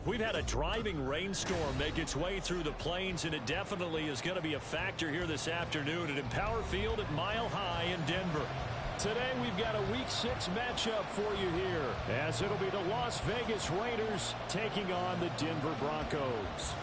We've had a driving rainstorm make its way through the plains, and it definitely is going to be a factor here this afternoon at Empower Field at Mile High in Denver. Today we've got a Week 6 matchup for you here, as it'll be the Las Vegas Raiders taking on the Denver Broncos.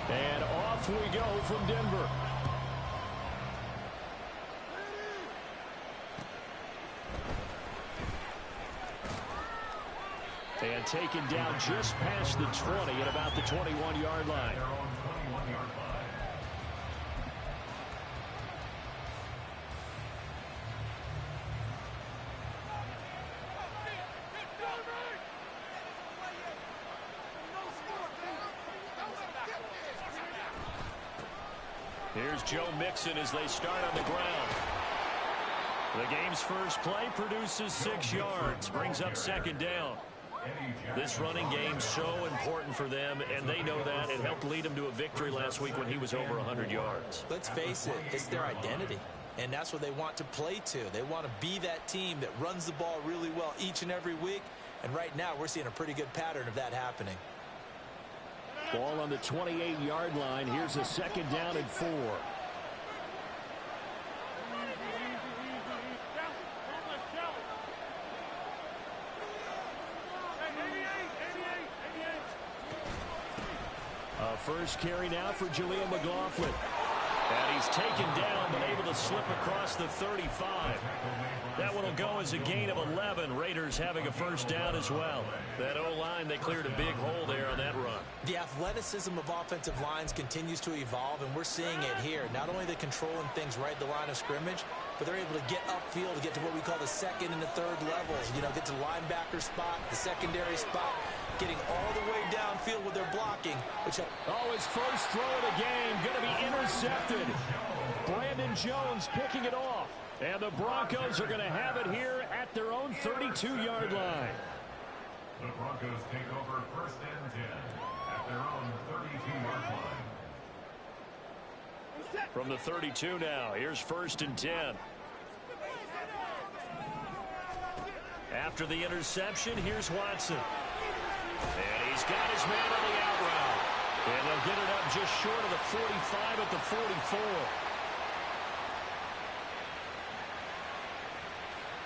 And off we go from Denver. And taken down just past the 20 at about the 21-yard line. Here's Joe Mixon as they start on the ground. The game's first play produces 6 yards, brings up second down. This running game's so important for them, and they know that. It helped lead them to a victory last week when he was over 100 yards. Let's face it, it's their identity, and that's what they want to play to. They want to be that team that runs the ball really well each and every week, and right now we're seeing a pretty good pattern of that happening. Ball on the 28-yard line. Here's a second down and 4. First carry now for Jaleel McLaughlin. And he's taken down, but able to slip across the 35. That one will go as a gain of 11. Raiders having a first down as well. That O-line, they cleared a big hole there on that run. The athleticism of offensive lines continues to evolve, and we're seeing it here. Not only are they controlling things right at the line of scrimmage, but they're able to get upfield to get to what we call the second and the third levels. You know, get to the linebacker spot, the secondary spot, getting all the way downfield with their blocking. His first throw of the game going to be intercepted. Brandon Jones picking it off. And the Broncos are going to have it here at their own 32-yard line. The Broncos take over first and 10 at their own 32-yard line. From the 32 now, here's first and 10. After the interception, here's Watson. And he's got his man on the out route. And they'll get it up just short of the 45 at the 44.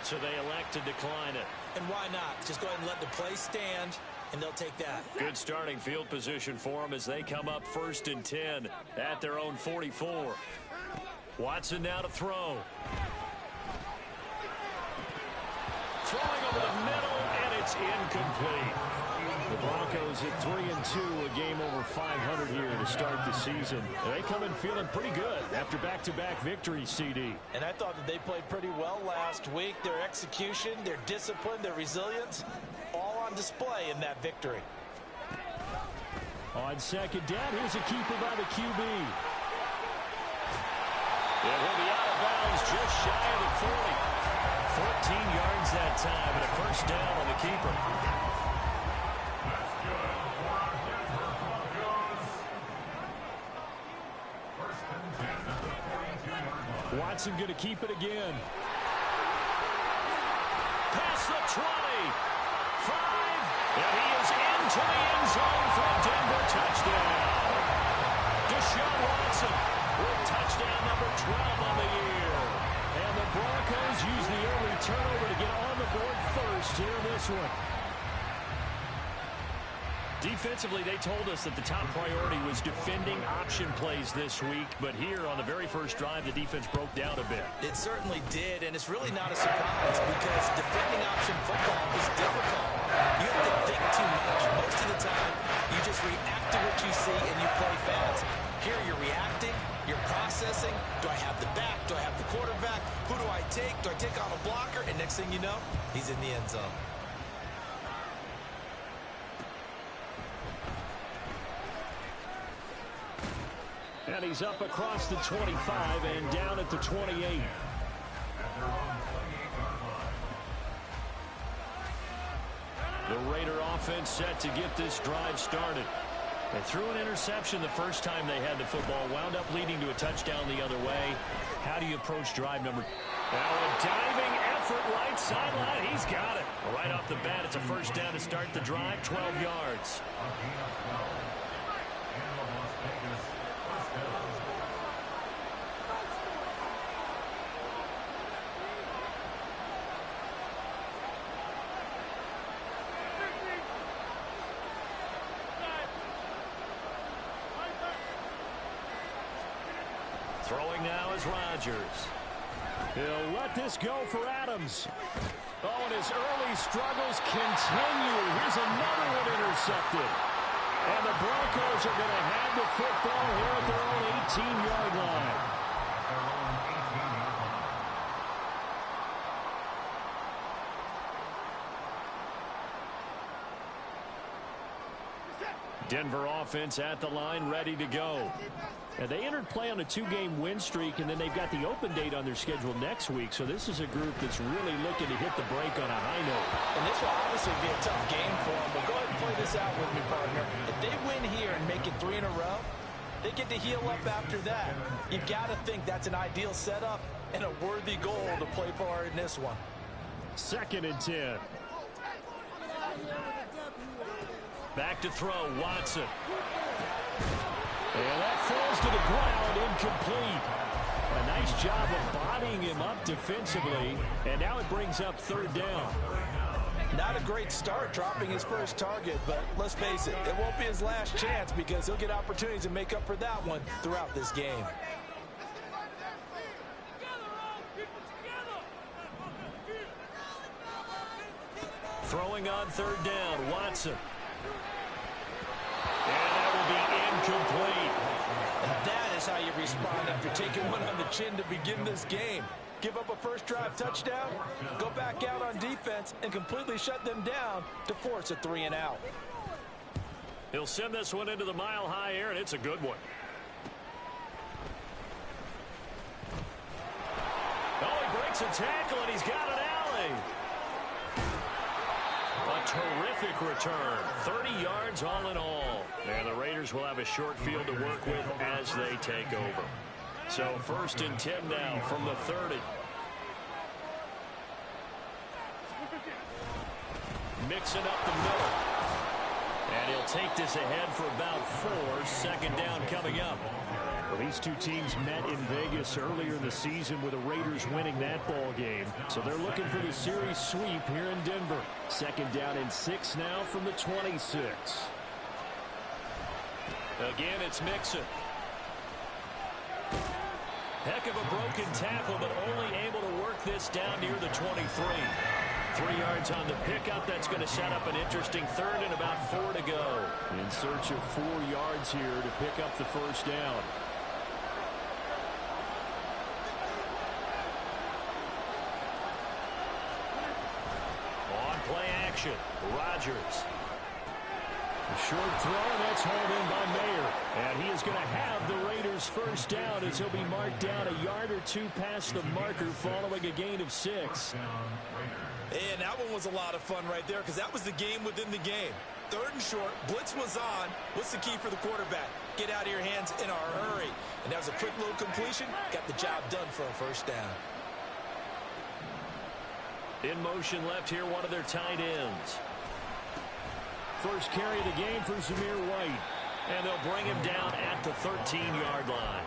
So they elect to decline it. And why not? Just go ahead and let the play stand, and they'll take that. Good starting field position for them as they come up first and 10 at their own 44. Watson now to throw. Throwing over the middle, and it's incomplete. The Broncos at 3-2, a game over 500 here to start the season. They come in feeling pretty good after back-to-back victories, CD. And I thought that they played pretty well last week. Their execution, their discipline, their resilience, all on display in that victory. On second down, here's a keeper by the QB. It will be out of bounds just shy of the 40. 14 yards that time, and a first down on the keeper. Watson going to keep it again. Past the 20. 5. And he is into the end zone for a Denver touchdown. Deshaun Watson with touchdown number 12 on the year. And the Broncos use the early turnover to get on the board first here in this one. Defensively, they told us that the top priority was defending option plays this week, but here on the very first drive, the defense broke down a bit. It certainly did, and it's really not a surprise because defending option football is difficult. You have to think too much. Most of the time, you just react to what you see and you play fast. Here you're reacting, you're processing. Do I have the back? Do I have the quarterback? Who do I take? Do I take on a blocker? And next thing you know, he's in the end zone. And he's up across the 25 and down at the 28. The Raider offense set to get this drive started. They threw an interception the first time they had the football, wound up leading to a touchdown the other way. How do you approach drive number? Now a diving effort right sideline. He's got it. Right off the bat, it's a first down to start the drive, 12 yards. Throwing now is Rodgers. He'll let this go for Adams. Oh, and his early struggles continue. Here's another one intercepted. And the Broncos are going to have the football here at their own 18-yard line. Denver offense at the line, ready to go. And they entered play on a 2-game win streak, and then they've got the open date on their schedule next week. So this is a group that's really looking to hit the break on a high note. And this will obviously be a tough game for them, but go ahead and play this out with me, partner. If they win here and make it 3 in a row, they get to heal up after that. You've got to think that's an ideal setup and a worthy goal to play for in this one. 2nd and 10. Back to throw, Watson. And that falls to the ground, incomplete. A nice job of bodying him up defensively, and now it brings up 3rd down. Not a great start dropping his first target, but let's face it, it won't be his last chance because he'll get opportunities to make up for that one throughout this game. Throwing on 3rd down, Watson. And that will be incomplete. And that is how you respond after taking one on the chin to begin this game. Give up a first drive touchdown, go back out on defense, and completely shut them down to force a 3 and out. He'll send this one into the mile-high air, and it's a good one. Oh, he breaks a tackle, and he's got an alley. A terrific return. 30 yards all in all. And the Raiders will have a short field to work with as they take over. So 1st and 10 now from the 30. Mixing up the middle. And he'll take this ahead for about 4. 2nd down coming up. Well, these two teams met in Vegas earlier in the season with the Raiders winning that ball game. So they're looking for the series sweep here in Denver. 2nd down and 6 now from the 26. Again, it's Mixon. Heck of a broken tackle, but only able to work this down near the 23. 3 yards on the pickup. That's going to set up an interesting 3rd and about 4 to go. In search of 4 yards here to pick up the first down. On play action, Rodgers. A short throw, and that's hauled in by Mayer. And he is going to have the Raiders first down as he'll be marked down a yard or 2 past the marker following a gain of 6. And that one was a lot of fun right there because that was the game within the game. 3rd and short, blitz was on. What's the key for the quarterback? Get out of your hands in a hurry. And that was a quick little completion. Got the job done for a first down. In motion left here, one of their tight ends. First carry of the game for Zamir White. And they'll bring him down at the 13-yard line.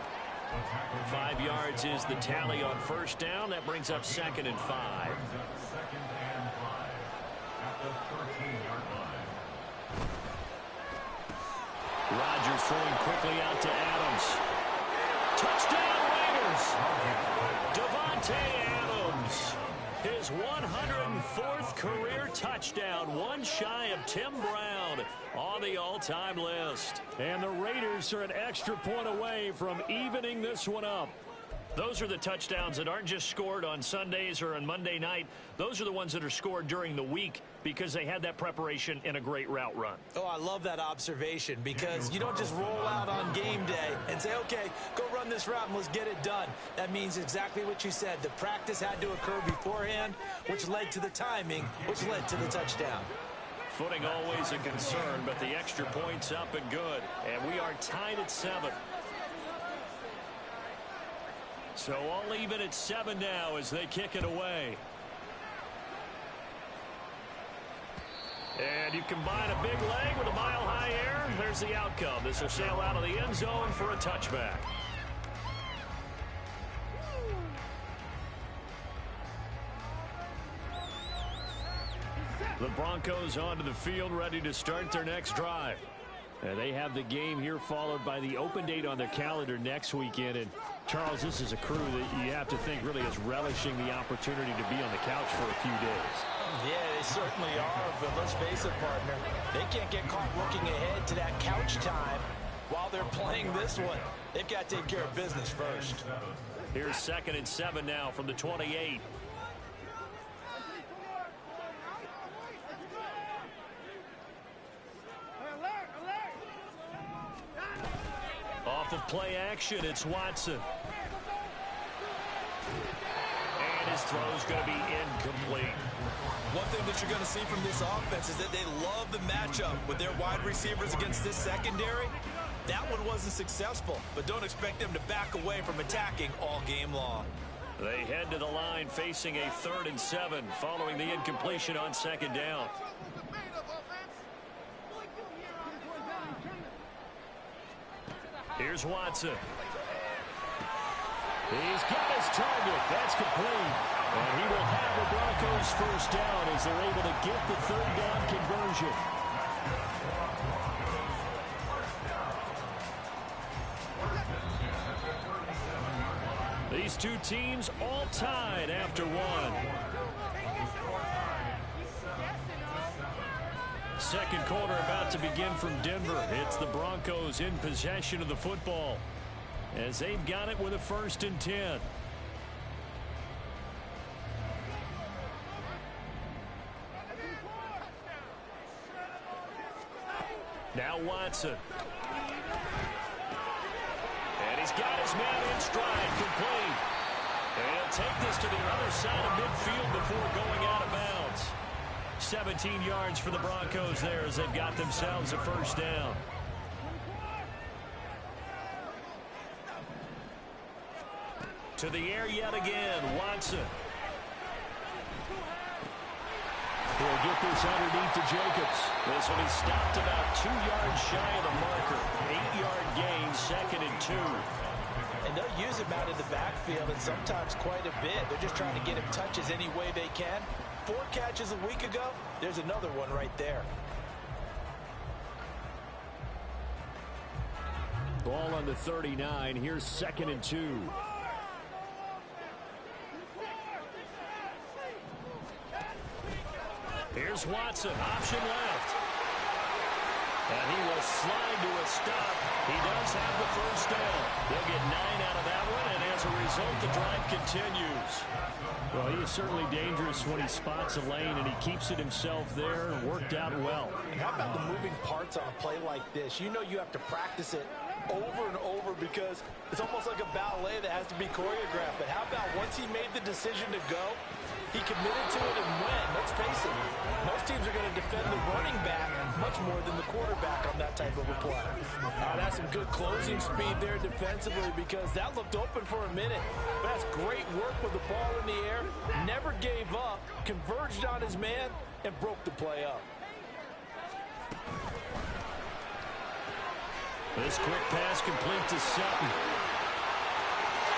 5 yards is the tally on first down. That brings up 2nd and 5. 2nd and 5 at the 13-yard line. Rodgers throwing quickly out to Adams. Touchdown Raiders! Devontae Adams. His 104th career touchdown, one shy of Tim Brown on the all-time list. And the Raiders are an extra point away from evening this one up. Those are the touchdowns that aren't just scored on Sundays or on Monday night. Those are the ones that are scored during the week because they had that preparation in a great route run. Oh, I love that observation because you don't just roll out on game day and say, okay, go run this route and let's get it done. That means exactly what you said. The practice had to occur beforehand, which led to the timing, which led to the touchdown. Footing always a concern, but the extra point's up and good. And we are tied at 7. So all even at 7 now as they kick it away. And you combine a big leg with a mile-high air. There's the outcome. This will sail out of the end zone for a touchback. The Broncos onto the field, ready to start their next drive. And they have the game here followed by the open date on their calendar next weekend. And Charles, this is a crew that you have to think really is relishing the opportunity to be on the couch for a few days. Yeah, they certainly are, but let's face it, partner. They can't get caught looking ahead to that couch time while they're playing this one. They've got to take care of business first. Here's 2nd and 7 now from the 28. Off of play action, it's Watson. And his throw's going to be incomplete. One thing that you're going to see from this offense is that they love the matchup with their wide receivers against this secondary. That one wasn't successful, but don't expect them to back away from attacking all game long. They head to the line facing a 3rd and 7 following the incompletion on 2nd down. Here's Watson. He's got his target. That's complete. And he will have the Broncos first down as they're able to get the 3rd down conversion. These two teams all tied after 1. Second quarter about to begin from Denver. It's the Broncos in possession of the football as they've got it with a 1st and 10. Now Watson. And he's got his man in stride, complete. And he'll take this to the other side of midfield before going out of bounds. 17 yards for the Broncos there as they've got themselves a 1st down. To the air yet again, Watson. He'll get this underneath to Jacobs. This will be stopped about 2 yards shy of the marker. 8-yard gain, 2nd and 2. And they'll use him out in the backfield, and sometimes quite a bit. They're just trying to get him touches any way they can. 4 catches a week ago. There's another one right there. Ball on the 39. Here's 2nd and 2. Here's Watson, option left. And he will slide to a stop. He does have the 1st down. They'll get 9 out of that one, and as a result, the drive continues. Well, he is certainly dangerous when he spots a lane, and he keeps it himself there and worked out well. And how about the moving parts on a play like this? You know you have to practice it over and over because it's almost like a ballet that has to be choreographed. But how about once he made the decision to go, he committed to it and went. Let's face it, most teams are going to defend the running back much more than the quarterback on that type of a play. That's some good closing speed there defensively because that looked open for a minute. But that's great work with the ball in the air. Never gave up, converged on his man, and broke the play up. This quick pass complete to Sutton.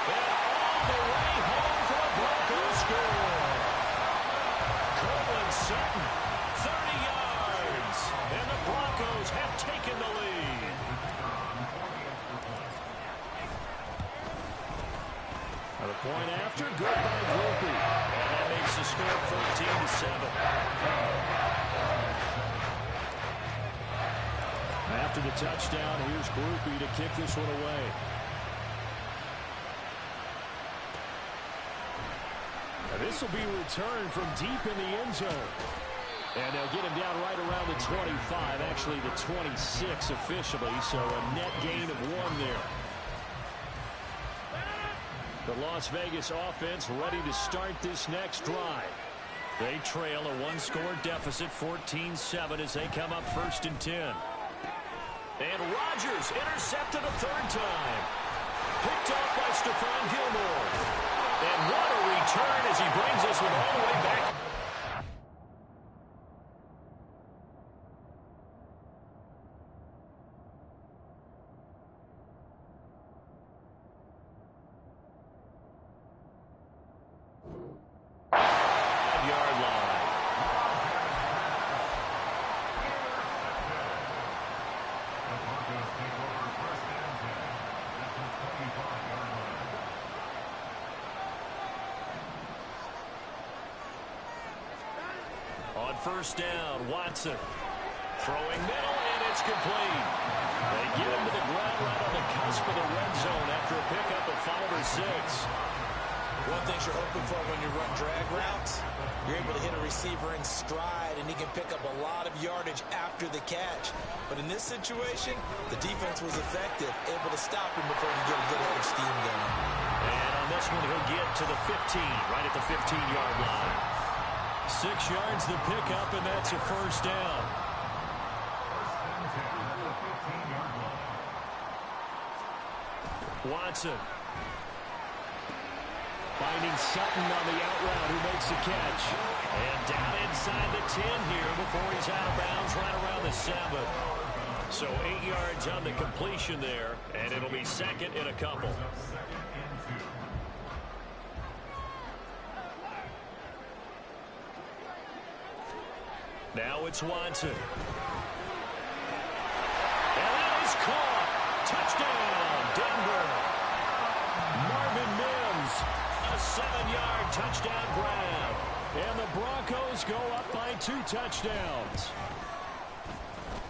And all the way home for a Broncos score. Sutton, 30 yards, and the Broncos have taken the lead. The point after, good by Groupie, and that makes the score 14-7. After the touchdown, here's Groupie to kick this one away. This will be returned from deep in the end zone. And they'll get him down right around the 25, actually the 26 officially, so a net gain of 1 there. The Las Vegas offense ready to start this next drive. They trail a one-score deficit, 14-7, as they come up 1st and 10. And Rodgers intercepted a third time. Picked off by Stephon Gilmore. And what a return as he brings us with all the way back. On 1st down, Watson. Throwing middle, and it's complete. They get him to the ground right on the cusp of the red zone after a pickup of 5 or 6. One thing you're hoping for when you run drag routes, you're able to hit a receiver in stride, and he can pick up a lot of yardage after the catch. But in this situation, the defense was effective, able to stop him before he get a good head of steam going. And on this one, he'll get to the 15, right at the 15-yard line. 6 yards the pickup, and that's a 1st down. Watson. Finding Sutton on the out route, who makes the catch. And down inside the 10 here before he's out of bounds right around the 7. So 8 yards on the completion there, and it'll be 2nd and a couple. Now it's Watson. And that is caught. Touchdown, Denver. Marvin Mims, a 7-yard touchdown grab. And the Broncos go up by 2 touchdowns.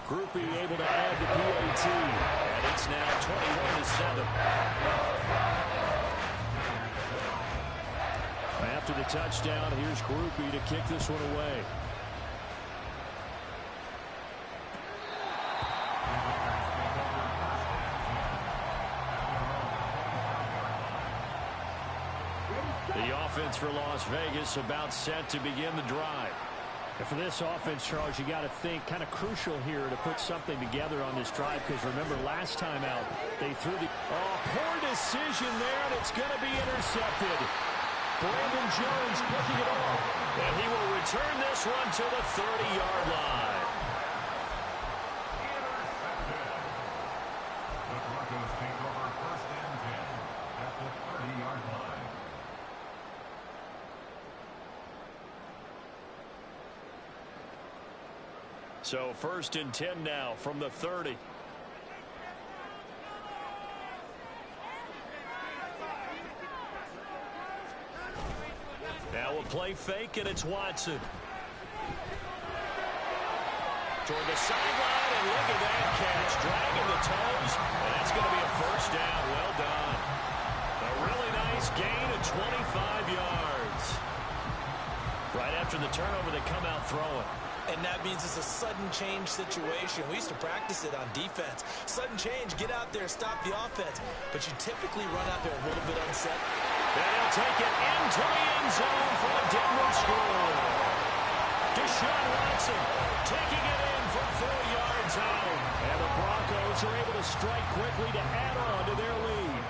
Groupie able to add the PAT. And it's now 21-7. After the touchdown, here's Groupie to kick this one away. The offense for Las Vegas about set to begin the drive. And for this offense, Charles, you got to think kind of crucial here to put something together on this drive, because remember last time out they threw the poor decision there, and it's going to be intercepted. Brandon Jones picking it off, and he will return this one to the 30-yard line. The Broncos take over 1st and 10 at the 30-yard line. So 1st and 10 now from the 30. Now we'll play fake, and it's Watson. Toward the sideline, and look at that catch. Dragging the toes, and that's going to be a 1st down. Well done. A really nice gain of 25 yards. Right after the turnover, they come out throwing. And that means it's a sudden change situation. We used to practice it on defense. Sudden change, get out there, stop the offense. But you typically run out there a little bit unset. And he'll take it into the end zone for a Denver score. Deshaun Watson taking it in from 4 yards out. And the Broncos are able to strike quickly to add on to their lead.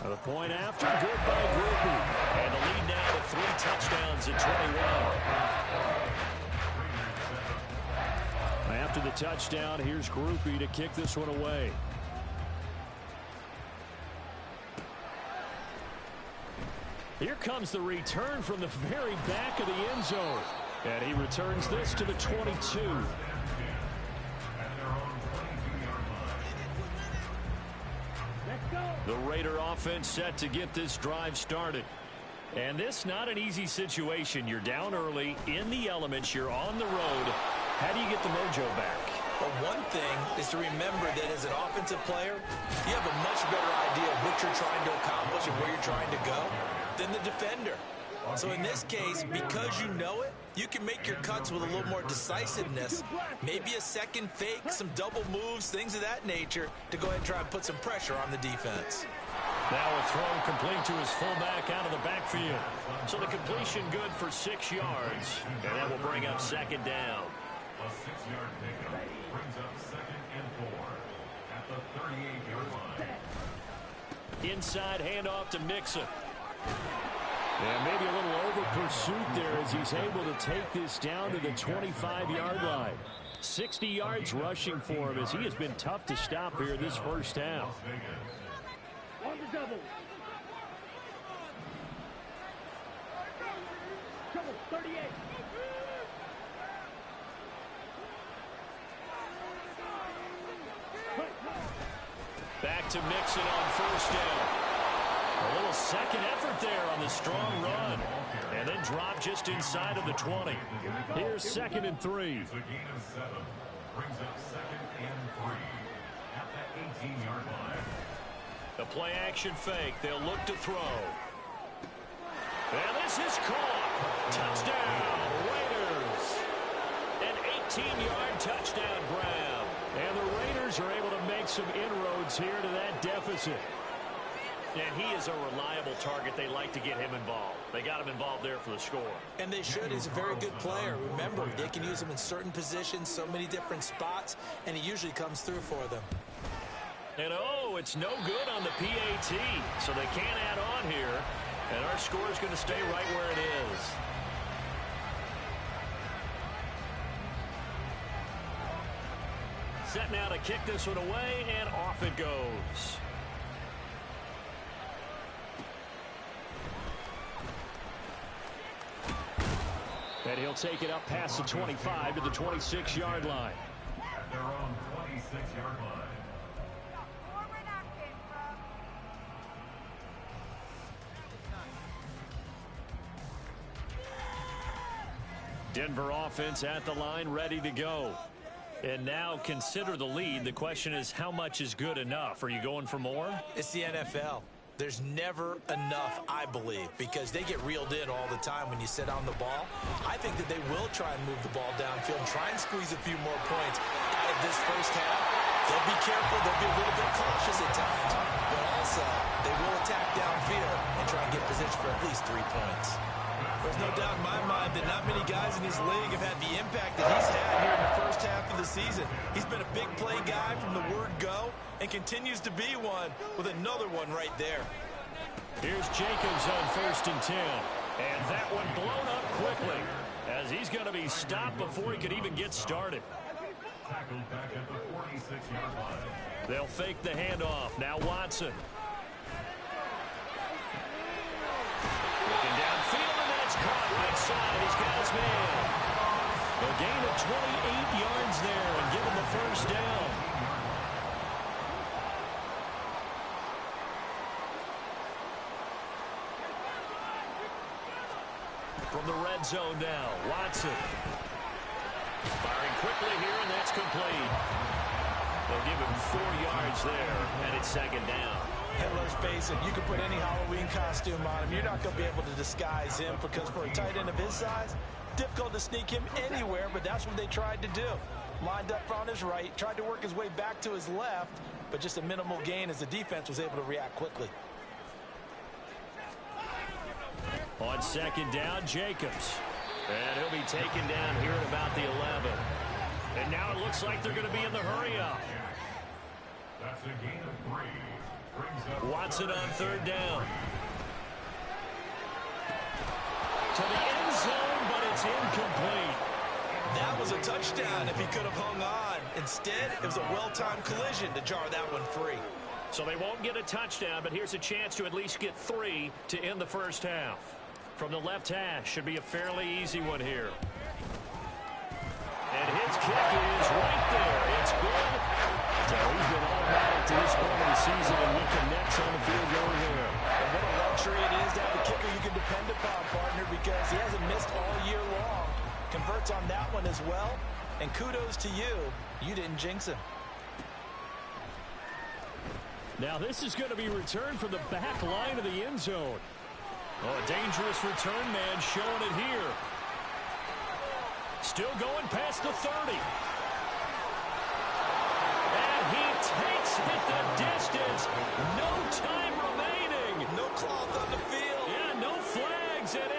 The point after, good by Groupie. And the lead now to 3 touchdowns at 21. After the touchdown, here's Groupie to kick this one away. Here comes the return from the very back of the end zone. And he returns this to the 22. The Raider offense set to get this drive started. And this not an easy situation. You're down early, in the elements, you're on the road. How do you get the mojo back? Well, one thing is to remember that as an offensive player, you have a much better idea of what you're trying to accomplish and where you're trying to go than the defender. So in this case, because you know it, you can make your cuts with a little more decisiveness. Maybe a second fake, some double moves, things of that nature to go ahead and try and put some pressure on the defense. Now a throw complete to his fullback out of the backfield. So the completion good for 6 yards. And that will bring up second down. A 6-yard pickup brings up 2nd and 4 at the 38-yard line. Inside handoff to Mixon. And maybe a little over pursuit there as he's able to take this down to the 25-yard line. 60 yards rushing for him as he has been tough to stop here this first half. On the double. Double, 38. Back to Mixon on first down. A little second effort there on the strong run. And then drop just inside of the 20. Here's 2nd and 3. It's a gain of 7. Brings up 2nd and 3 at the 18-yard line. The play action fake. They'll look to throw. And this is caught. Touchdown, Raiders. An 18-yard touchdown grab. And the Raiders are able to make some inroads here to that deficit. And he is a reliable target. They like to get him involved. They got him involved there for the score. And they should. He's a very good player. Remember, they can use him in certain positions, so many different spots, and he usually comes through for them. And oh, it's no good on the PAT, so they can't add on here. And our score is going to stay right where it is. Set now to kick this one away, and off it goes. And he'll take it up past the 25 to the 26-yard line. At their own 26-yard line. Denver offense at the line, ready to go. And now consider the lead. The question is, how much is good enough? Are you going for more? It's the NFL. There's never enough, I believe, because they get reeled in all the time when you sit on the ball. I think that they will try and move the ball downfield and try and squeeze a few more points out of this first half. They'll be careful. They'll be a little bit cautious at times. But also, they will attack downfield and try and get position for at least 3 points. There's no doubt in my mind that not many guys in his league have had the impact that he's had here in the first half of the season. He's been a big play guy from the word go and continues to be one with another one right there. Here's Jacobs on 1st and 10. And that one blown up quickly as he's going to be stopped before he could even get started. Tackled back at the 46-yard line. They'll fake the handoff. Now Watson. Looking downfield, and that's caught right side. He's got his man. A gain of 28 yards there and give him the first down. From the red zone now, Watson. Firing quickly here, and that's complete. They'll give him 4 yards there, and it's 2nd down. And let's face it, you can put any Halloween costume on him. You're not going to be able to disguise him because for a tight end of his size, difficult to sneak him anywhere, but that's what they tried to do. Lined up on his right, tried to work his way back to his left, but just a minimal gain as the defense was able to react quickly. On 2nd down, Jacobs. And he'll be taken down here at about the 11. And now it looks like they're going to be in the hurry-up. That's a gain of 3. Watson on 3rd down. To the end zone, but it's incomplete. That was a touchdown if he could have hung on. Instead, it was a well-timed collision to jar that one free. So they won't get a touchdown, but here's a chance to at least get 3 to end the first half. From the left hash, should be a fairly easy one here. And his kick is right there. It's good. So he's been automatic to this point of the season, and he connects on the field goal here. And what a luxury it is to have a kicker you can depend upon, partner, because he hasn't missed all year long. Converts on that one as well. And kudos to you. You didn't jinx him. Now this is going to be returned from the back line of the end zone. Oh, a dangerous return man showing it here. Still going past the 30. And he takes it the distance. No time remaining.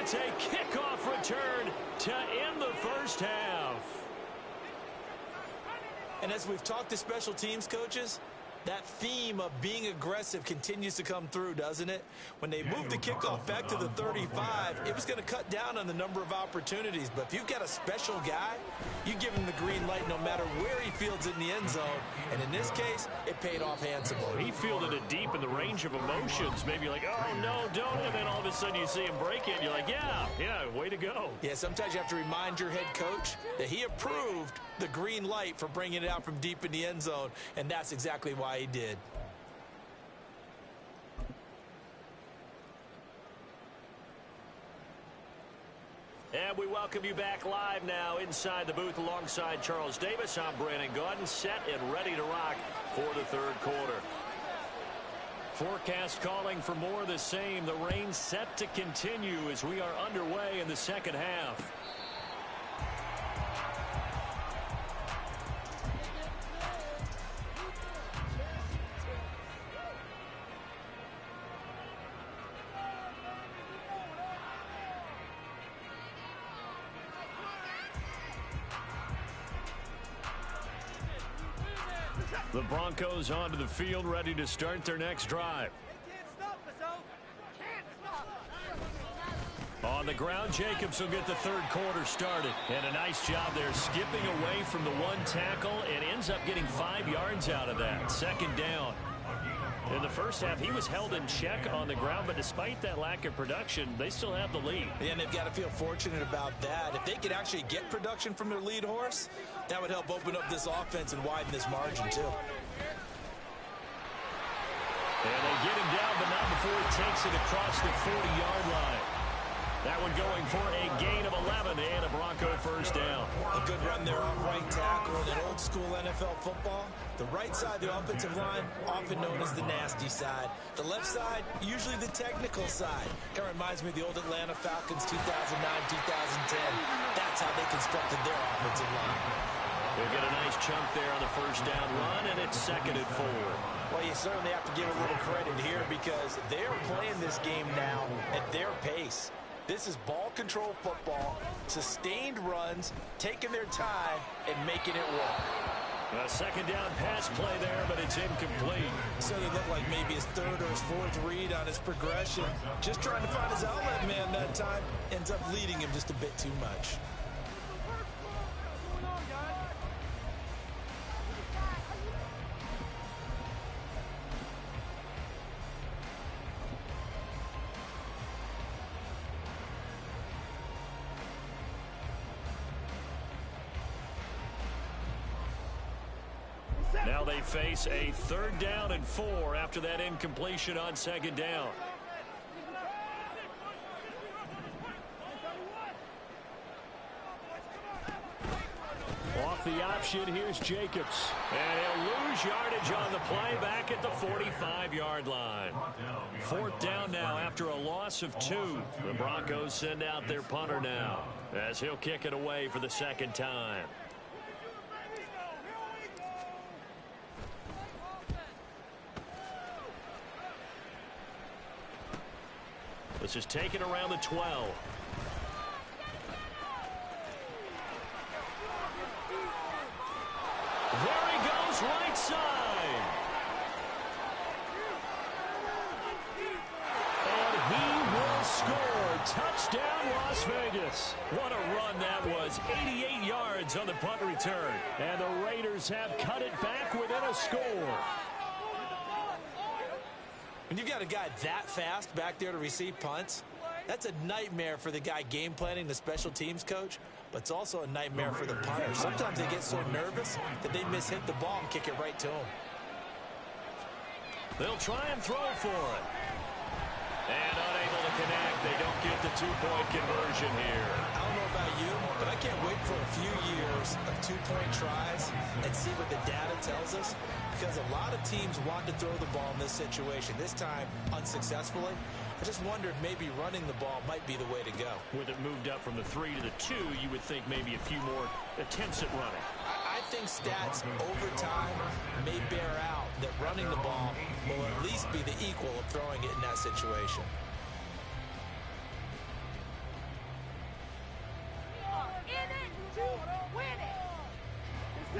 it's a kickoff return to end the first half. And as we've talked to special teams coaches, that theme of being aggressive continues to come through, doesn't it? When they moved the kickoff back to the 35, it was going to cut down on the number of opportunities. But if you've got a special guy, you give him the green light no matter where he fields it in the end zone. And in this case, it paid off handsomely. He fielded it deep in the range of emotions. Maybe like, oh, no, don't. And then all of a sudden you see him break it. And you're like, yeah, way to go. Yeah, sometimes you have to remind your head coach that he approved the green light for bringing it out from deep in the end zone. And that's exactly why he did. And we welcome you back live now inside the booth alongside Charles Davis. I'm Brandon Gaudin, set and ready to rock for the third quarter. Forecast calling for more of the same. The rain set to continue as we are underway in the second half. The Broncos onto the field, ready to start their next drive. On the ground, Jacobs will get the third quarter started. And a nice job there, skipping away from the one tackle and ends up getting 5 yards out of that. Second down. In the first half, he was held in check on the ground, but despite that lack of production, they still have the lead. And they've got to feel fortunate about that. If they could actually get production from their lead horse, that would help open up this offense and widen this margin, too. And they get him down, but not before he takes it across the 40-yard line. That one going for a gain of 11 and a Bronco first down. A good run there off right tackle in old school NFL football. The right side of the offensive line, often known as the nasty side. The left side, usually the technical side. Kind of reminds me of the old Atlanta Falcons 2009, 2010. That's how they constructed their offensive line. They'll get a nice chunk there on the first down run, and it's 2nd and 4. Well, you certainly have to give a little credit here because they're playing this game now at their pace. This is ball control football, sustained runs, taking their time, and making it work. A second down pass play there, but it's incomplete. So it looked like maybe his third or his fourth read on his progression. Just trying to find his outlet man that time. Ends up leading him just a bit too much. Now they face a 3rd down and 4 after that incompletion on 2nd down. Off the option, here's Jacobs. And he'll lose yardage on the play back at the 45-yard line. 4th down now after a loss of 2. The Broncos send out their punter now as he'll kick it away for the second time. This is taken around the 12. There he goes, right side. And he will score. Touchdown, Las Vegas. What a run that was. 88 yards on the punt return. And the Raiders have cut it back within a score. When you've got a guy that fast back there to receive punts, that's a nightmare for the guy game planning, the special teams coach, but it's also a nightmare for the punter. Sometimes they get so nervous that they mishit the ball and kick it right to him. They'll try and throw for it. And unable to connect. They don't get the two-point conversion here. I don't know about you, but I can't wait for a few years of two-point tries and see what the data tells us, because a lot of teams want to throw the ball in this situation, this time unsuccessfully. I just wonder if maybe running the ball might be the way to go. With it moved up from the 3 to the 2, you would think maybe a few more attempts at running. I think stats over time may bear out that running the ball will at least be the equal of throwing it in that situation.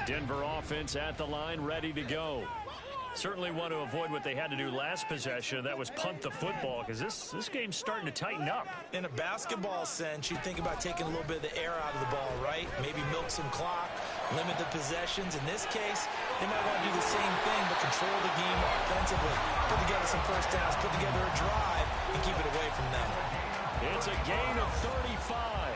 Denver offense at the line, ready to go. Certainly want to avoid what they had to do last possession. That was punt the football, because this game's starting to tighten up. In a basketball sense, you think about taking a little bit of the air out of the ball, right? Maybe milk some clock, limit the possessions. In this case, they might want to do the same thing, but control the game offensively. Put together some first downs, put together a drive, and keep it away from them. It's a gain of 35.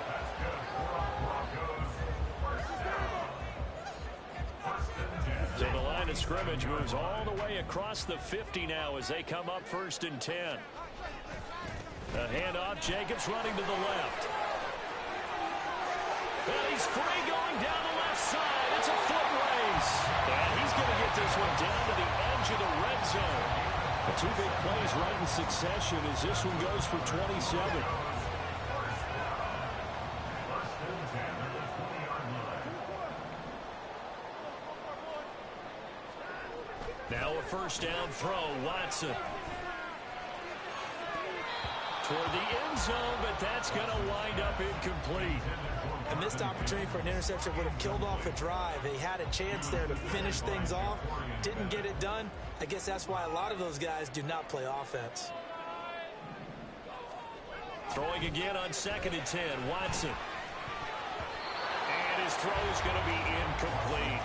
So the line of scrimmage moves all the way across the 50 now as they come up 1st and 10. A handoff, Jacobs running to the left. And he's free going down the left side. It's a foot race. And he's going to get this one down to the edge of the red zone. The two big plays right in succession as this one goes for 27. Now a first down throw, Watson. Toward the end zone, but that's going to wind up incomplete. A missed opportunity for an interception would have killed off a drive. They had a chance there to finish things off. Didn't get it done. I guess that's why a lot of those guys do not play offense. Throwing again on 2nd and 10, Watson. And his throw is going to be incomplete.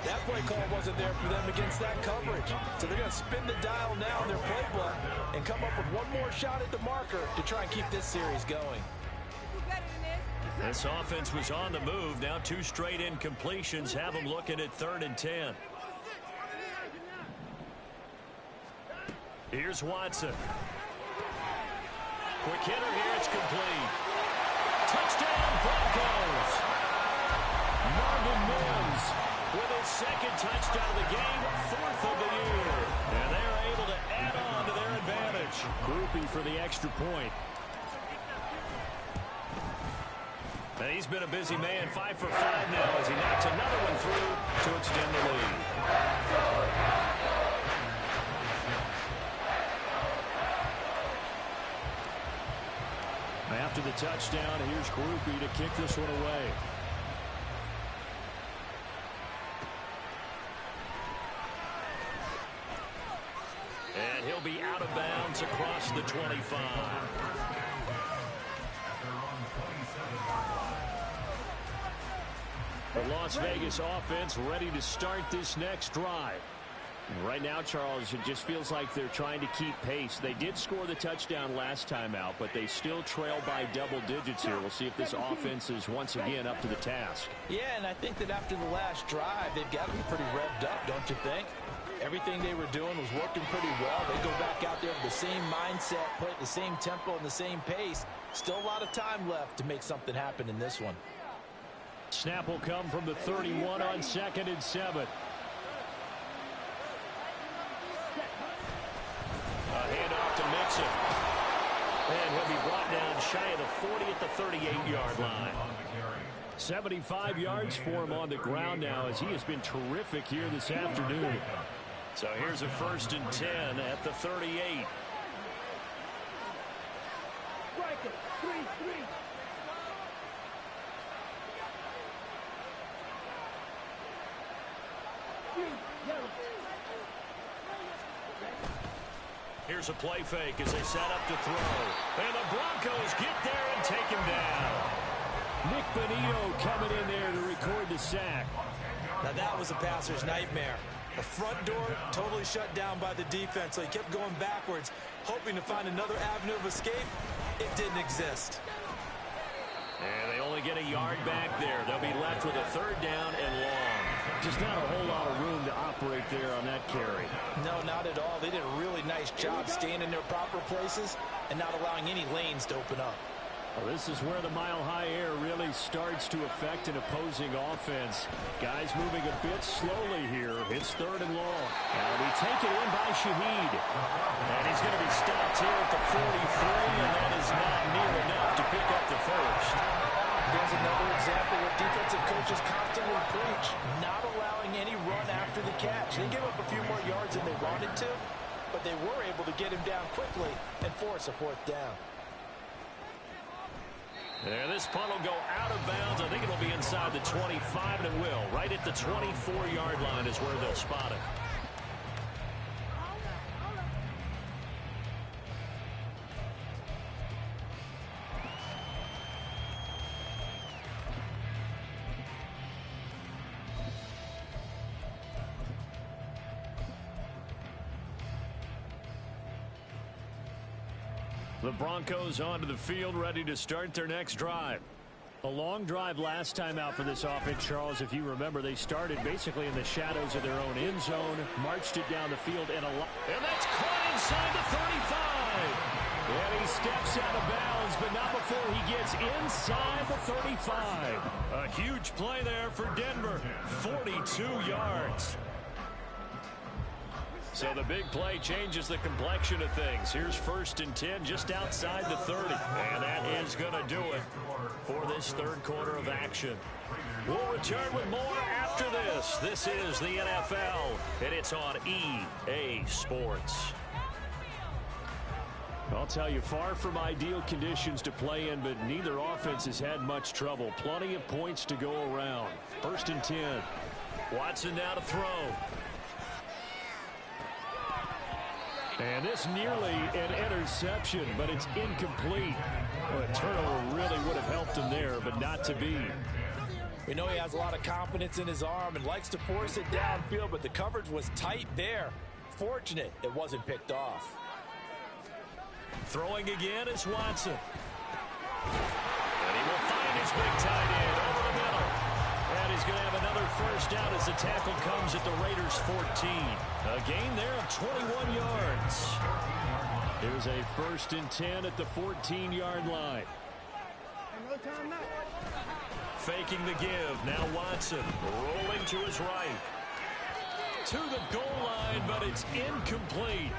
That play call wasn't there for them against that coverage. So they're going to spin the dial now in their playbook and come up with one more shot at the marker to try and keep this series going. This offense was on the move. Now 2 straight incompletions have them looking at 3rd and 10. Here's Watson. Quick hitter here. It's complete. Touchdown, Broncos. Marvin Mims with his 2nd touchdown of the game, 4th of the year. And they're able to add on to their advantage. Groupie for the extra point. And he's been a busy man, 5 for 5 now as he knocks another one through to extend the lead. After the touchdown, here's Groupie to kick this one away. And he'll be out of bounds across the 25. The Las Vegas offense ready to start this next drive. Right now, Charles, it just feels like they're trying to keep pace. They did score the touchdown last time out, but they still trail by double digits here. We'll see if this offense is once again up to the task. Yeah, and I think that after the last drive, they've got to be pretty revved up, don't you think? Everything they were doing was working pretty well. They go back out there with the same mindset, play at the same tempo and the same pace. Still a lot of time left to make something happen in this one. Snap will come from the 31 on 2nd and 7. A handoff to Mixon. And he'll be brought down shy of the 40 at the 38-yard line. 75 yards for him on the ground now as he has been terrific here this afternoon. So here's a 1st and 10 at the 38. Here's a play fake as they set up to throw. And the Broncos get there and take him down. Nick Benito coming in there to record the sack. Now that was a passer's nightmare. The front door totally shut down by the defense, so he kept going backwards, hoping to find another avenue of escape. It didn't exist. And they only get a yard back there. They'll be left with a 3rd down and long. Just not a whole lot of room to operate there on that carry. No, not at all. They did a really nice job staying in their proper places and not allowing any lanes to open up. Well, this is where the mile-high air really starts to affect an opposing offense. Guys moving a bit slowly here. It's 3rd and long. Now we take it in by Shaheed. And he's going to be stopped here at the 43, and that is not near enough to pick up the 1st. There's another example where defensive coaches constantly preach, not allowing any run after the catch. They gave up a few more yards than they wanted to, but they were able to get him down quickly and force a 4th down. And this punt will go out of bounds. I think it'll be inside the 25, and it will. Right at the 24-yard line is where they'll spot it. The Broncos onto the field, ready to start their next drive. A long drive last time out for this offense, Charles. If you remember, they started basically in the shadows of their own end zone, marched it down the field, and that's caught inside the 35. And he steps out of bounds, but not before he gets inside the 35. A huge play there for Denver. 42 yards. So the big play changes the complexion of things. Here's 1st and 10 just outside the 30. And that is going to do it for this third quarter of action. We'll return with more after this. This is the NFL, and it's on EA Sports. I'll tell you, far from ideal conditions to play in, but neither offense has had much trouble. Plenty of points to go around. 1st and 10. Watson now to throw. And this nearly an interception, but it's incomplete. Well, a turnover really would have helped him there, but not to be. We know he has a lot of confidence in his arm and likes to force it downfield, but the coverage was tight there. Fortunate it wasn't picked off. Throwing again is Watson. And he will find his big tight end over the middle. And he's going to have another first down as the tackle comes at the Raiders' 14. A gain there of 21 yards. Here's a 1st and 10 at the 14-yard line. Faking the give. Now Watson rolling to his right. To the goal line, but it's incomplete.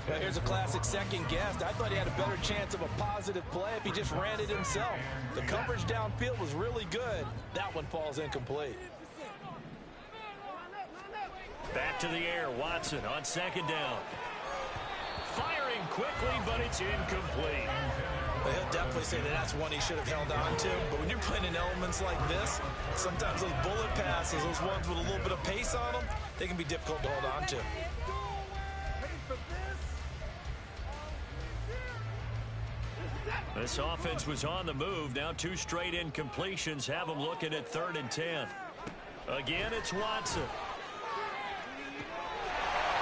Well, here's a classic second guess. I thought he had a better chance of a positive play if he just ran it himself. The coverage downfield was really good. That one falls incomplete. Back to the air. Watson on 2nd down. Firing quickly, but it's incomplete. Well, he'll definitely say that that's one he should have held on to. But when you're playing in elements like this, sometimes those bullet passes, those ones with a little bit of pace on them, they can be difficult to hold on to. This offense was on the move. Now 2 straight incompletions have them looking at 3rd and 10. Again, it's Watson.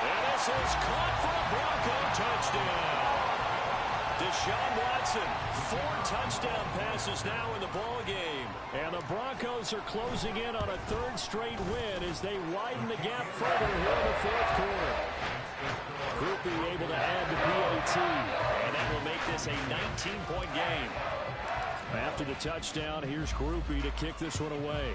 And this is caught for a Bronco touchdown. Deshaun Watson, 4 touchdown passes now in the ball game. And the Broncos are closing in on a 3rd straight win as they widen the gap further here in the 4th quarter. Groupie able to add the PAT, and that will make this a 19-point game. After the touchdown, here's Groupie to kick this one away.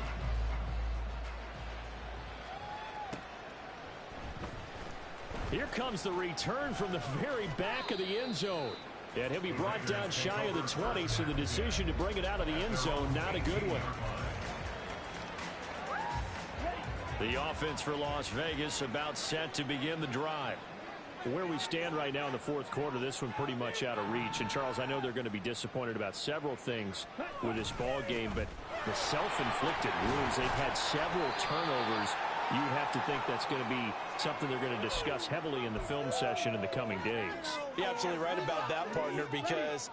Here comes the return from the very back of the end zone. And he'll be brought down shy of the 20, so the decision to bring it out of the end zone, not a good one. The offense for Las Vegas about set to begin the drive. Where we stand right now in the 4th quarter, this one pretty much out of reach. And, Charles, I know they're going to be disappointed about several things with this ball game, but the self-inflicted wounds, they've had several turnovers. You have to think that's going to be something they're going to discuss heavily in the film session in the coming days. You're absolutely right about that, partner, because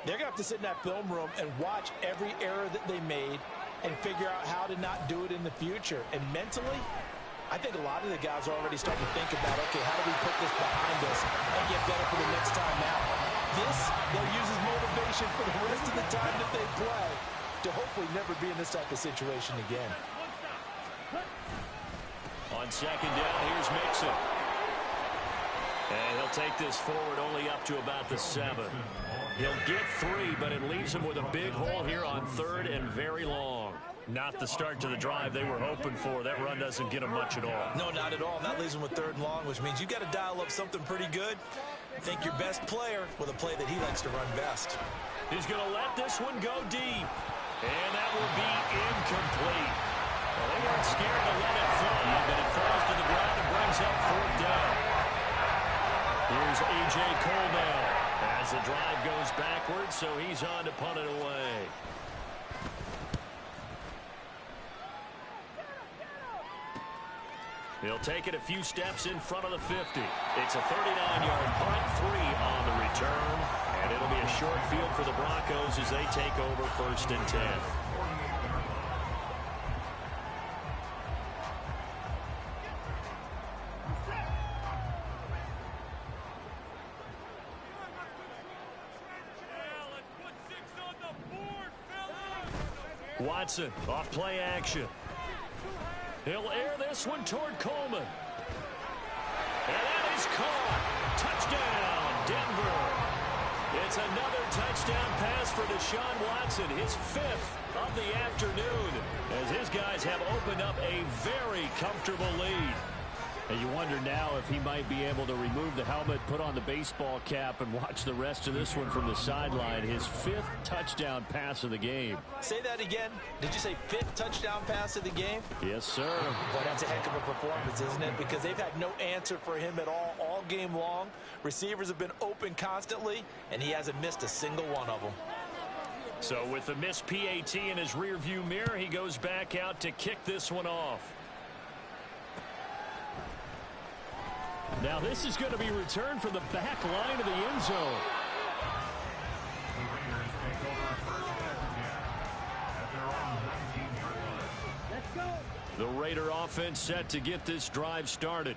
they're going to have to sit in that film room and watch every error that they made and figure out how to not do it in the future. And mentally, I think a lot of the guys are already starting to think about, okay, how do we put this behind us and get better for the next time out? This, they'll use as motivation for the rest of the time that they play to hopefully never be in this type of situation again. On 2nd down, here's Mixon. And he'll take this forward only up to about the 7. He'll get 3, but it leaves him with a big hole here on 3rd and very long. Not the start to the drive they were hoping for. That run doesn't get them much at all. No, not at all. That leaves them with 3rd and long, which means you've got to dial up something pretty good. Think your best player with a play that he likes to run best. He's going to let this one go deep. And that will be incomplete. Well, they weren't scared to let it fly, but it falls to the ground and brings up 4th down. Here's A.J. Cole now as As the drive goes backwards, so he's on to punt it away. He'll take it a few steps in front of the 50. It's a 39-yard punt, 3 on the return. And it'll be a short field for the Broncos as they take over 1st and 10. Watson off play action. He'll air this one toward Coleman. And that is caught. Touchdown, Denver. It's another touchdown pass for Deshaun Watson, his 5th of the afternoon, as his guys have opened up a very comfortable lead. And you wonder now if he might be able to remove the helmet, put on the baseball cap, and watch the rest of this one from the sideline. His 5th touchdown pass of the game. Say that again. Did you say 5th touchdown pass of the game? Yes, sir. Boy, that's a heck of a performance, isn't it? Because they've had no answer for him at all game long. Receivers have been open constantly, and he hasn't missed a single one of them. So with the missed PAT in his rearview mirror, he goes back out to kick this one off. Now this is going to be returned from the back line of the end zone. Let's go. The Raider offense set to get this drive started.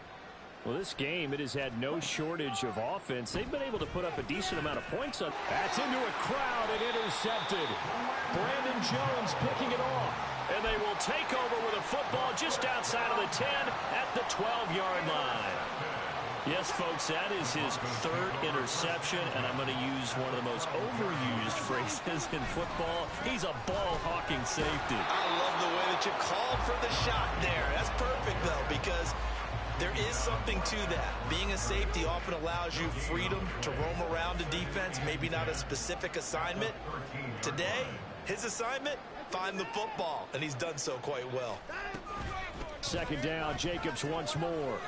Well, this game, it has had no shortage of offense. They've been able to put up a decent amount of points on. That's into a crowd and intercepted. Brandon Jones picking it off. And they will take over with a football just outside of the 10 at the 12-yard line. Yes, folks, that is his 3rd interception, and I'm going to use one of the most overused phrases in football. He's a ball-hawking safety. I love the way that you called for the shot there. That's perfect, though, because there is something to that. Being a safety often allows you freedom to roam around the defense, maybe not a specific assignment. Today, his assignment, find the football, and he's done so quite well. 2nd down, Jacobs once more.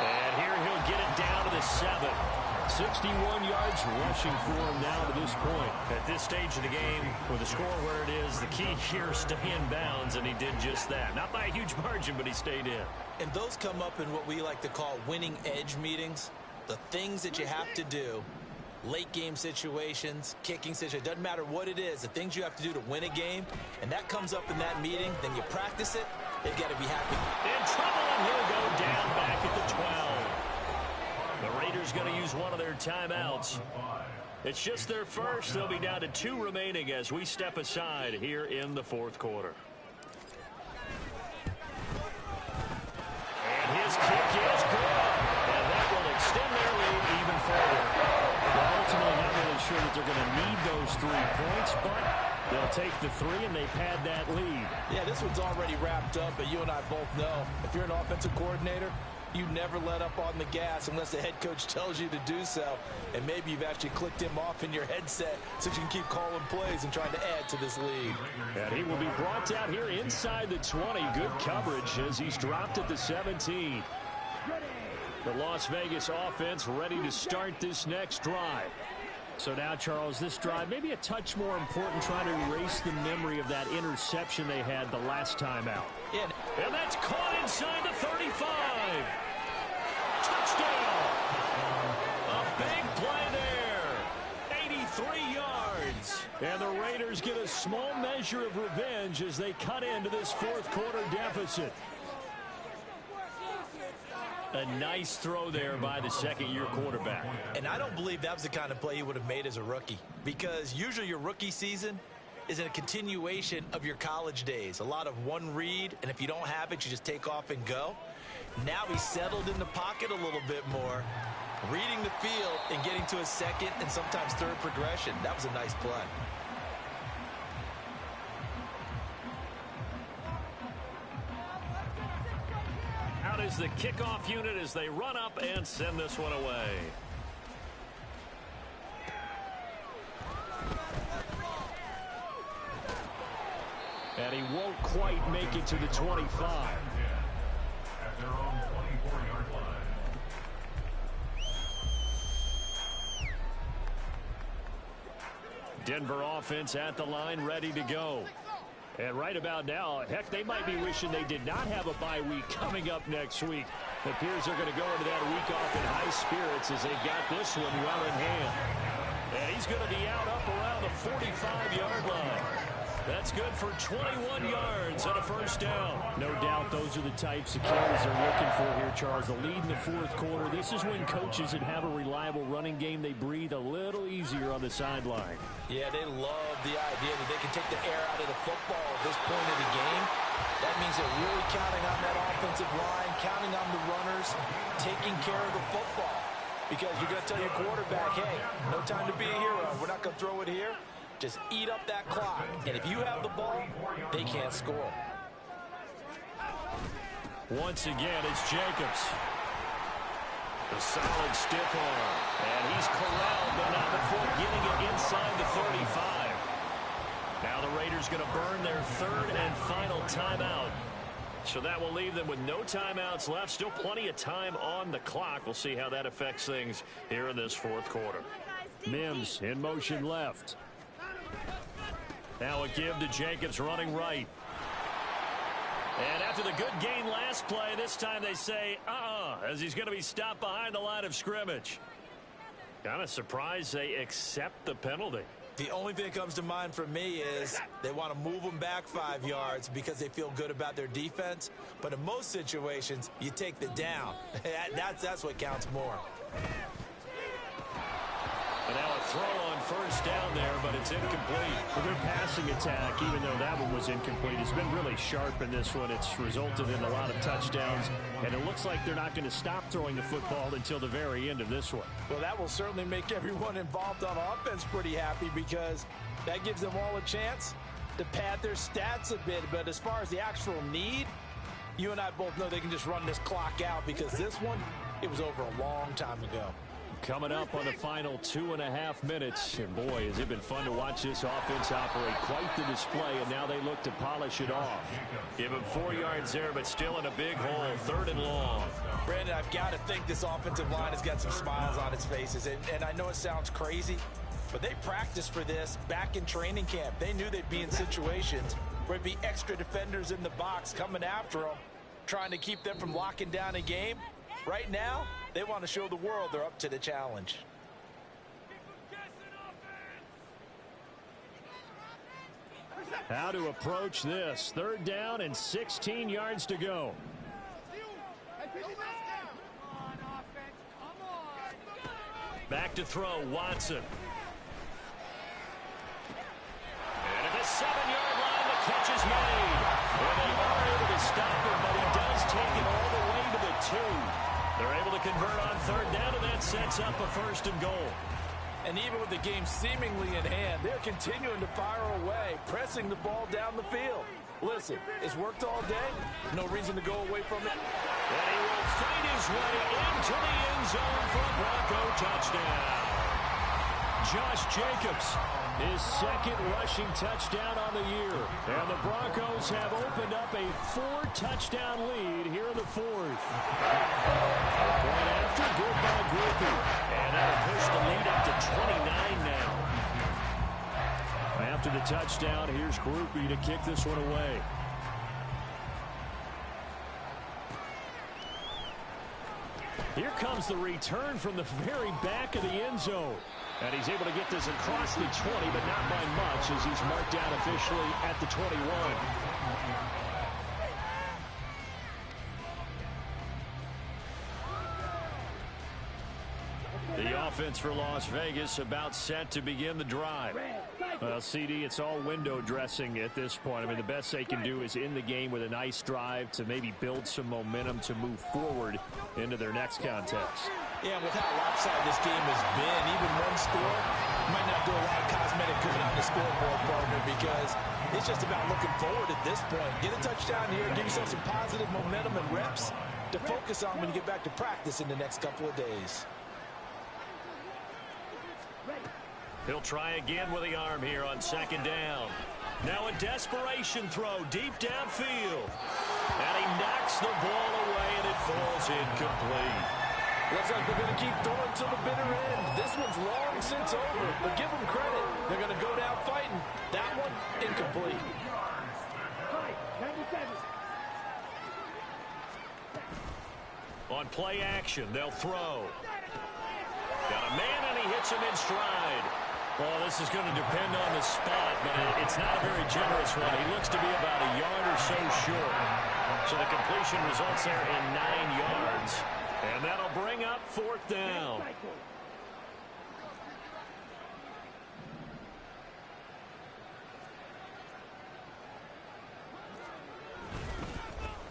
And here he'll get it down to the 7. 61 yards rushing for him now to this point. At this stage of the game, with the score where it is, the key here is stay in bounds, and he did just that. Not by a huge margin, but he stayed in. And those come up in what we like to call winning edge meetings. The things that you have to do, late game situations, kicking situations, doesn't matter what it is, the things you have to do to win a game, and that comes up in that meeting, then you practice it, they've got to be happy. In trouble, and he'll go down back at the 12. The Raiders going to use one of their timeouts. It's just their first. They'll be down to 2 remaining as we step aside here in the 4th quarter. And his kick is good. And that will extend their lead even further. Well, ultimately, not really sure that they're going to need those 3 points, but they'll take the 3 and they pad that lead. Yeah, this one's already wrapped up, but you and I both know if you're an offensive coordinator, you never let up on the gas unless the head coach tells you to do so. And maybe you've actually clicked him off in your headset so you can keep calling plays and trying to add to this lead. And he will be brought down here inside the 20. Good coverage as he's dropped at the 17. The Las Vegas offense ready to start this next drive. So now, Charles, this drive maybe a touch more important, trying to erase the memory of that interception they had the last time out. Yeah. And that's caught inside the 35. Touchdown. A big play there. 83 yards. And the Raiders get a small measure of revenge as they cut into this 4th quarter deficit. A nice throw there by the 2nd-year quarterback. And I don't believe that was the kind of play he would have made as a rookie, because usually your rookie season is in a continuation of your college days. A lot of one read, and if you don't have it, you just take off and go. Now he's settled in the pocket a little bit more, reading the field and getting to a 2nd and sometimes 3rd progression. That was a nice play. Out is the kickoff unit as they run up and send this one away. And he won't quite make it to the 25. At their own 24-yard line. Denver offense at the line, ready to go. And right about now, heck, they might be wishing they did not have a bye week coming up next week. It appears they're going to go into that week off in high spirits as they've got this one well in hand. And he's going to be out up around the 45-yard line. That's good for 21 yards and a first down. No doubt those are the types of carries they're looking for here, Charles. The lead in the fourth quarter. This is when coaches that have a reliable running game, they breathe a little easier on the sideline. Yeah, they love the idea that they can take the air out of the football at this point of the game. That means they're really counting on that offensive line, counting on the runners, taking care of the football. Because you're going to tell your quarterback, hey, no time to be a hero. We're not going to throw it here. Just eat up that clock. And if you have the ball, they can't score. Once again, it's Jacobs. The solid stiff arm. And he's corralled, but not before getting it inside the 35. Now the Raiders going to burn their third and final timeout. So that will leave them with no timeouts left. Still plenty of time on the clock. We'll see how that affects things here in this fourth quarter. Mims in motion left. Now a give to Jacobs running right. And after the good gain last play, this time they say, as he's going to be stopped behind the line of scrimmage. Kind of surprised they accept the penalty. The only thing that comes to mind for me is they want to move them back 5 yards because they feel good about their defense. But in most situations, you take the down. That's what counts more. And now a throw on first down there, but it's incomplete. Well, their passing attack, even though that one was incomplete, has been really sharp in this one. It's resulted in a lot of touchdowns, and it looks like they're not going to stop throwing the football until the very end of this one. Well, that will certainly make everyone involved on offense pretty happy because that gives them all a chance to pad their stats a bit. But as far as the actual need, you and I both know they can just run this clock out because this one, it was over a long time ago. Coming up on the final 2.5 minutes. And boy, has it been fun to watch this offense operate. Quite the display, and now they look to polish it off. Give him 4 yards there, but still in a big hole. 3rd and long. Brandon, I've got to think this offensive line has got some smiles on its faces. And I know it sounds crazy, but they practiced for this back in training camp. They knew they'd be in situations where there'd be extra defenders in the box coming after them, trying to keep them from locking down a game. Right now, they want to show the world they're up to the challenge. How to approach this. 3rd down and 16 yards to go. Back to throw, Watson. And at the 7-yard line, the catch is made. And they are able to stop him, but he does take it all the way to the 2. They're able to convert on 3rd down, and that sets up a 1st and goal. And even with the game seemingly in hand, they're continuing to fire away, pressing the ball down the field. Listen, it's worked all day. No reason to go away from it. And he will find his way into the end zone for a Bronco touchdown. Josh Jacobs, his 2nd rushing touchdown on the year. And the Broncos have opened up a 4-touchdown lead here in the 4th. Point after, good by Groupie. And that'll push the lead up to 29 now. After the touchdown, here's Groupie to kick this one away. Here comes the return from the very back of the end zone. And he's able to get this across the 20, but not by much as he's marked down officially at the 21. The offense for Las Vegas about set to begin the drive. CD, it's all window dressing at this point. I mean, the best they can do is in the game with a nice drive to maybe build some momentum to move forward into their next contest. Yeah, with how lopsided this game has been, even one score might not do a lot of cosmetic good on the scoreboard, partner, because it's just about looking forward at this point. Get a touchdown here, give yourself some positive momentum and reps to focus on when you get back to practice in the next couple of days. He'll try again with the arm here on 2nd down. Now a desperation throw deep downfield. And he knocks the ball away, and it falls incomplete. Looks like they're going to keep throwing to the bitter end. This one's long since over, but give them credit. They're going to go down fighting. That one, incomplete. On play action, they'll throw. Got a man, and he hits him in stride. Well, this is going to depend on the spot, but it's not a very generous one. He looks to be about a yard or so short. So the completion results there in 9 yards. And that'll bring up 4th down.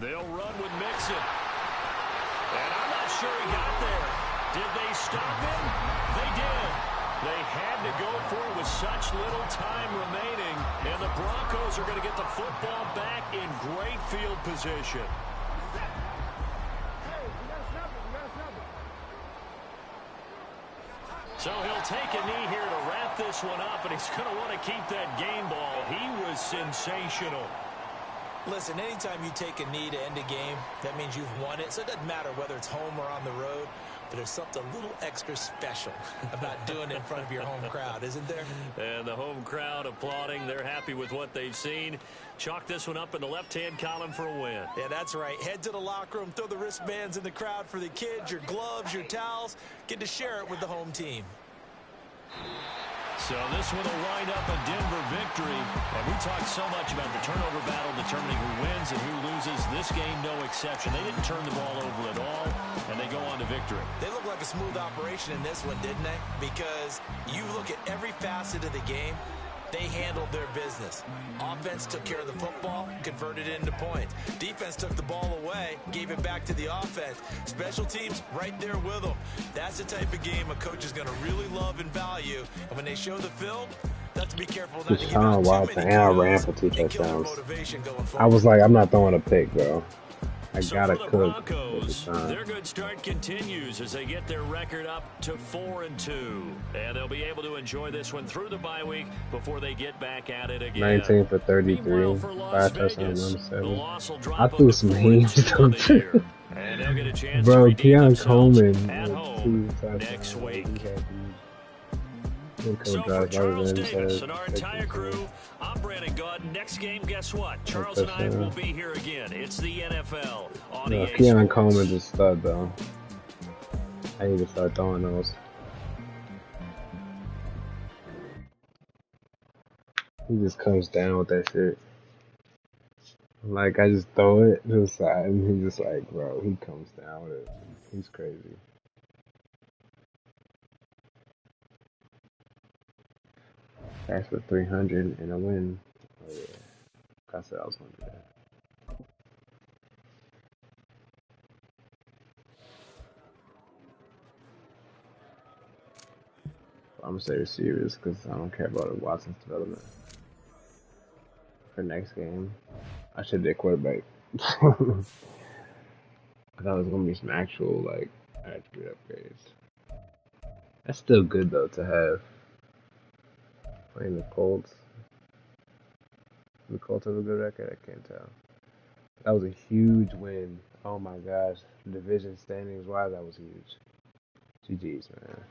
They'll run with Mixon. And I'm not sure he got there. Did they stop him? They did. They had to go for it with such little time remaining. And the Broncos are going to get the football back in great field position. So he'll take a knee here to wrap this one up, and he's going to want to keep that game ball. He was sensational. Listen, anytime you take a knee to end a game, that means you've won it. So it doesn't matter whether it's home or on the road, but there's something a little extra special about doing it in front of your home crowd, isn't there? And the home crowd applauding. They're happy with what they've seen. Chalk this one up in the left-hand column for a win. Yeah, that's right. Head to the locker room, throw the wristbands in the crowd for the kids, your gloves, your towels. Get to share it with the home team. So this one will wind up a Denver victory. And we talked so much about the turnover battle determining who wins and who loses. This game, no exception. They didn't turn the ball over at all, and they go on to victory. They look like a smooth operation in this one, didn't they? Because you look at every facet of the game, they handled their business. Offense took care of the football, converted it into points. Defense took the ball away, gave it back to the offense. Special teams right there with them. That's the type of game a coach is going to really love and value. And when they show the film, they have to be careful not to give out too many and I ran for 2 and kill their touchdowns. motivation going forward. I was like, I'm not throwing a pick, bro. I So gotta for the cook Broncos, at the their time. good start continues as they get their record up to 4-2. And they'll be able to enjoy this one through the bye week before they get back at it again. 19 for 33, Meanwhile, for Las 5 touchdowns, Vegas, number the 7. loss will drop I up threw to some 4-2 hands on the though, year. And they'll get a chance to bro. redeem Keon themselves Coleman at with home 2 touchdowns. next week. Good So for drive. Charles I was Davis in, and our said, entire crew, I'm Brandon Gauden. Next game, guess what? Charles and I will be here again. It's the NFL on EA Keon Sports. Coleman's a stud, though. I need to start throwing those. He just comes down with that shit. Like, I just throw it to the side, and he's just like, bro, he comes down with it. He's crazy. That's for 300 and a win. Oh, yeah. I said I was going to do that. I'm going to say receivers because I don't care about Watson's development. For next game, I should be a quarterback. I thought it was going to be some actual, like, attribute upgrades. That's still good, though, to have. Playing the Colts. The Colts have a good record? I can't tell. That was a huge win. Oh my gosh. Division standings wise, that was huge. GG's, man.